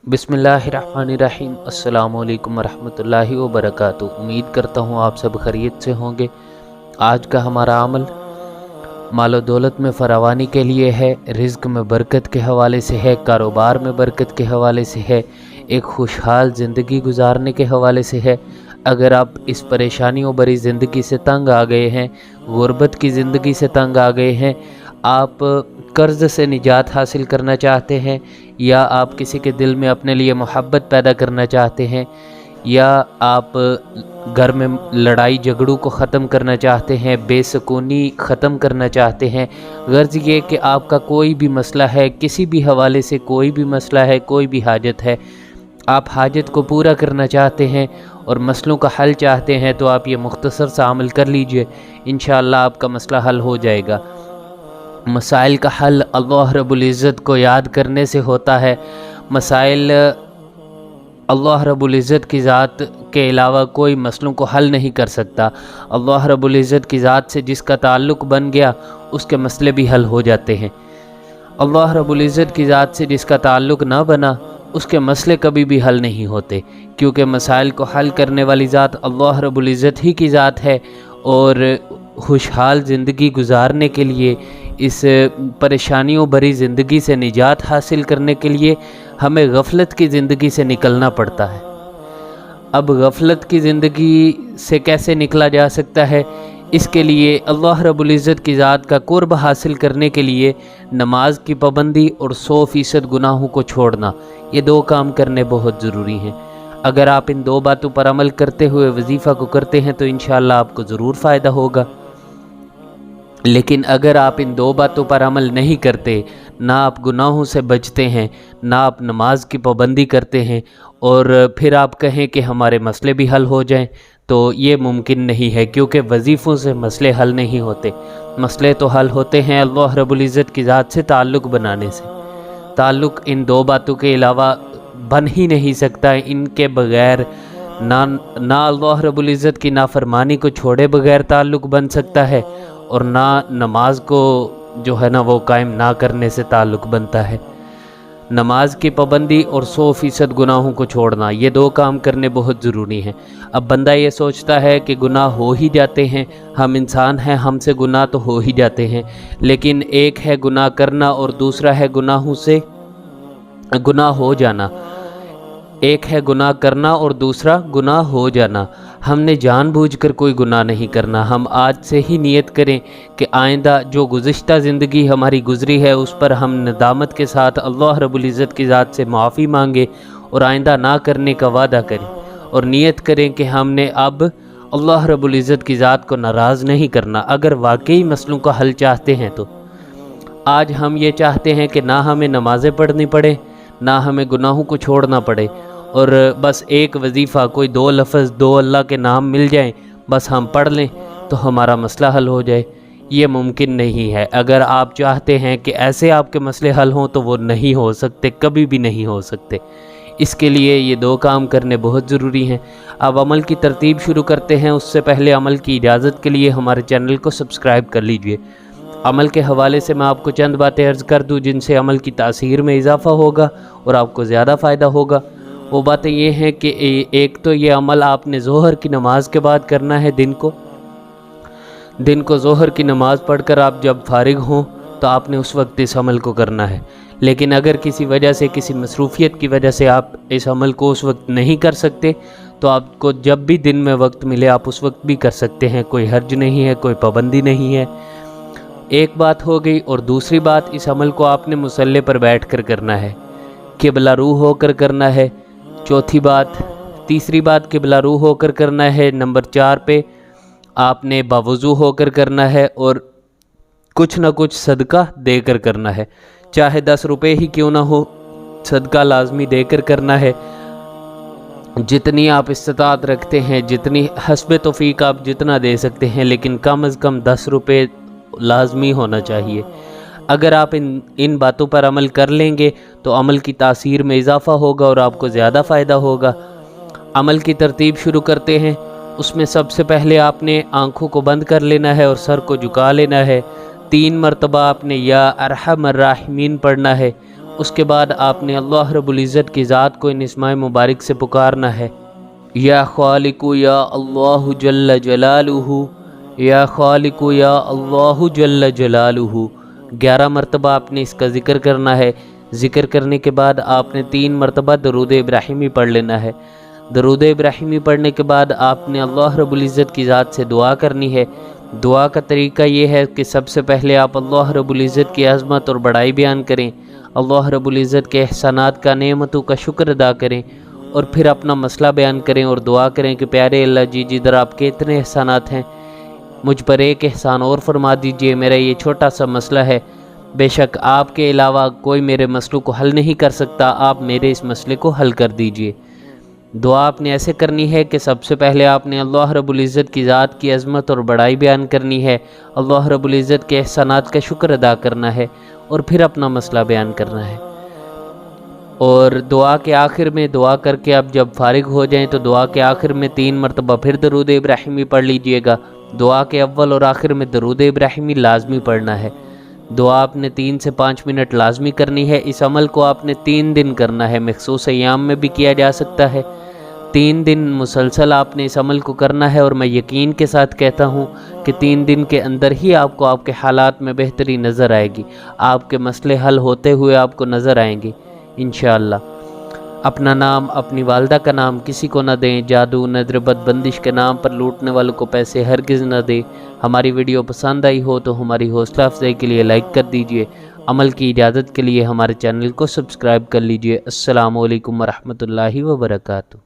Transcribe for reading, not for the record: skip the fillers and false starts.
बिस्मिल्लाहिर्रहमानिर्रहीम। अस्सलामु अलैकुम वरहमतुल्लाहि वबरकातुहू। उम्मीद करता हूँ आप सब खैरियत से होंगे। आज का हमारा अमल मालो दौलत में फरावानी के लिए है, रिज़्क में बरकत के हवाले से है, कारोबार में बरकत के हवाले से है, एक खुशहाल ज़िंदगी गुजारने के हवाले से है। अगर आप इस परेशानियों भरी ज़िंदगी से तंग आ गए हैं, गुर्बत की ज़िंदगी से तंग आ गए हैं, आप कर्ज़ से निजात हासिल करना चाहते हैं, या आप किसी के दिल में अपने लिए मोहब्बत पैदा करना चाहते हैं, या आप घर में लड़ाई झगड़ों को ख़त्म करना चाहते हैं, बेसुकूनी ख़त्म करना चाहते हैं, गर्ज ये कि आपका कोई भी मसला है, किसी भी हवाले से कोई भी मसला है, कोई भी हाजत है, आप हाजत को पूरा करना चाहते हैं और मसलों का हल चाहते हैं, तो आप ये मुख्तसर सा अमल कर लीजिए। इंशाअल्लाह आपका मसला हल हो जाएगा। मसाइल का हल अल्लाह रब्बुल इज़्ज़त को याद करने से होता है। मसाइल अल्लाह रब्बुल इज़्ज़त की ज़ात के अलावा कोई मसलों को हल नहीं कर सकता। अल्लाह रब्बुल इज़्ज़त की ज़ात से जिसका ताल्लुक़ बन गया उसके मसले भी हल हो जाते हैं। अल्लाह रब्बुल इज़्ज़त की ज़ात से जिसका ताल्लुक़ ना बना उसके मसले कभी भी हल नहीं होते, क्योंकि मसाइल को हल करने वाली ज़ात अल्लाह रब्बुल इज़्ज़त ही की ज़ात है। और खुशहाल ज़िंदगी गुजारने के लिए, इस परेशानियों भरी ज़िंदगी से निजात हासिल करने के लिए हमें गफ़लत की ज़िंदगी से निकलना पड़ता है। अब गफ़लत की ज़िंदगी से कैसे निकला जा सकता है? इसके लिए अल्लाह रब्बुल इज़्ज़त की ज़ात का कुर्ब हासिल करने के लिए नमाज की पाबंदी और 100% गुनाहों को छोड़ना, ये दो काम करने बहुत ज़रूरी हैं। अगर आप इन दो बातों पर अमल करते हुए वजीफ़ा को करते हैं तो इंशाअल्लाह आपको ज़रूर फ़ायदा होगा। लेकिन अगर आप इन दो बातों पर अमल नहीं करते, ना आप गुनाहों से बचते हैं, ना आप नमाज की पाबंदी करते हैं, और फिर आप कहें कि हमारे मसले भी हल हो जाएं, तो ये मुमकिन नहीं है, क्योंकि वजीफ़ों से मसले हल नहीं होते। मसले तो हल होते हैं अल्लाह रब्बुल इज़्ज़त की ज़ात से ताल्लुक़ बनाने से। ताल्लुक़ इन दो बातों के अलावा बन ही नहीं सकता। इनके बग़ैर ना अल्लाह रब्बुल इज़्ज़त की नाफरमानी को छोड़े बग़ैर ताल्लुक़ बन सकता है, और ना नमाज को जो है ना वो कायम ना करने से ताल्लुक़ बनता है। नमाज की पाबंदी और 100% गुनाहों को छोड़ना, ये दो काम करने बहुत ज़रूरी हैं। अब बंदा ये सोचता है कि गुनाह हो ही जाते हैं, हम इंसान हैं, हमसे गुनाह तो हो ही जाते हैं। लेकिन एक है गुनाह करना और दूसरा है गुनाहों से गुनाह हो जाना। एक है गुनाह करना और दूसरा गुनाह हो जाना। हमने जानबूझकर कोई गुनाह नहीं करना। हम आज से ही नियत करें कि आइंदा जो गुज़िश्ता ज़िंदगी हमारी गुज़री है उस पर हम नदामत के साथ अल्लाह रब्बुल इज़्ज़त की ज़ात से माफ़ी मांगे और आइंदा ना करने का वादा करें, और नियत करें कि हमने अब अल्लाह रब्बुल इज़्ज़त की ज़ात को नाराज़ नहीं करना। अगर वाकई मसलों का हल चाहते हैं तो आज हम ये चाहते हैं कि ना हमें नमाज़ें पढ़नी पड़े, ना हमें गुनाहों को छोड़ना पड़े, और बस एक वजीफ़ा, कोई दो लफ्ज़, दो अल्लाह के नाम मिल जाएं, बस हम पढ़ लें तो हमारा मसला हल हो जाए। ये मुमकिन नहीं है। अगर आप चाहते हैं कि ऐसे आपके मसले हल हों तो वो नहीं हो सकते, कभी भी नहीं हो सकते। इसके लिए ये दो काम करने बहुत ज़रूरी हैं। अब अमल की तरतीब शुरू करते हैं। उससे पहले अमल की इजाज़त के लिए हमारे चैनल को सब्सक्राइब कर लीजिए। अमल के हवाले से मैं आपको चंद बातें अर्ज़ कर दूँ जिनसे अमल की तासीर में इजाफ़ा होगा और आपको ज़्यादा फ़ायदा होगा। वो बातें ये हैं कि एक तो ये अमल आपने ज़ोहर की नमाज़ के बाद करना है। दिन को ज़ोहर की नमाज़ पढ़कर आप जब फारिग हों तो आपने उस वक्त इस अमल को करना है। लेकिन अगर किसी वजह से, किसी मसरूफ़ियत की वजह से आप इस अमल को उस वक्त नहीं कर सकते तो आपको जब भी दिन में वक्त मिले आप उस वक्त भी कर सकते हैं। कोई हर्ज नहीं है, कोई पाबंदी नहीं है। एक बात हो गई। और दूसरी बात, इस अमल को आपने मुसल्ले पर बैठ कर करना है, क़िबला रूह होकर करना है। तीसरी बात क़िबला रूह होकर करना है। नंबर 4 पे आपने बावुज़ू होकर करना है और कुछ ना कुछ सदका देकर करना है, चाहे 10 रुपये ही क्यों ना हो, सदका लाजमी देकर करना है। जितनी आप इस्तिताअत रखते हैं, जितनी हस्बे तौफीक आप जितना दे सकते हैं, लेकिन कम अज़ कम 10 रुपये लाजमी होना चाहिए। अगर आप इन बातों पर अमल कर लेंगे तो अमल की तासीर में इजाफ़ा होगा और आपको ज़्यादा फ़ायदा होगा। अमल की तरतीब शुरू करते हैं। उसमें सबसे पहले आपने आँखों को बंद कर लेना है और सर को झुका लेना है। 3 मरतबा आपने या अरहमर राहिमीन पढ़ना है اس کے بعد آپ نے اللہ رب العزت کی ذات کو ان اسماء مبارک سے پکارنا ہے، یا خالق یا اللہ جل جلالہ، یا خالق یا اللہ جل جلالہ۔ 11 مرتبہ آپ نے اس کا ذکر کرنا ہے۔ ذکر کرنے کے بعد آپ نے 3 مرتبہ درود ابراہیمی پڑھ لینا ہے۔ درود ابراہیمی پڑھنے کے بعد آپ نے اللہ رب العزت کی ذات سے دعا کرنی ہے۔ دعا کا طریقہ یہ ہے کہ سب سے پہلے آپ اللہ رب العزت کی عظمت اور بڑائی بیان کریں، اللہ رب العزت کے احسانات کا، نعمتوں کا شکر ادا کریں، اور پھر اپنا مسئلہ بیان کریں اور دعا کریں کہ پیارے اللہ جی، جدھر آپ کے اتنے احسانات ہیں، مجھ پر ایک احسان اور فرما دیجئے، میرا یہ چھوٹا سا مسئلہ ہے، بے شک آپ کے علاوہ کوئی میرے مسئلوں کو حل نہیں کر سکتا، آپ میرے اس مسئلے کو حل کر دیجئے۔ دعا آپ نے ایسے کرنی ہے کہ سب سے پہلے آپ نے اللہ رب العزت کی ذات کی عظمت اور بڑائی بیان کرنی ہے، اللہ رب العزت کے احسانات کا شکر ادا کرنا ہے، اور پھر اپنا مسئلہ بیان کرنا ہے۔ اور دعا کے آخر میں دعا کر کے آپ جب فارغ ہو جائیں تو دعا کے آخر میں 3 مرتبہ پھر درود ابراہیمی پڑھ لیجئے گا۔ دعا کے اول اور آخر میں درود ابراہیمی لازمی پڑھنا ہے۔ دعا آپ نے 3 سے 5 منٹ لازمی کرنی ہے۔ اس عمل کو آپ نے 3 دن کرنا ہے، مخصوص ایام میں بھی کیا جا سکتا ہے۔ 3 دن مسلسل آپ نے اس عمل کو کرنا ہے، اور میں یقین کے ساتھ کہتا ہوں کہ 3 دن کے اندر ہی آپ کو آپ کے حالات میں بہتری نظر آئے گی، آپ کے مسئلے حل ہوتے ہوئے آپ کو نظر آئیں گے انشاءاللہ۔ اپنا نام، اپنی والدہ کا نام کسی کو نہ دیں، جادو، نظر بد، بندش کے نام پر لوٹنے والوں کو پیسے ہرگز نہ دیں۔ ہماری ویڈیو پسند آئی ہو تو ہماری حوصلہ افزائی کے لیے لائک کر دیجئے، عمل کی اجازت کے لیے ہمارے چینل کو سبسکرائب کر لیجئے۔ السلام علیکم ورحمۃ اللہ وبرکاتہ۔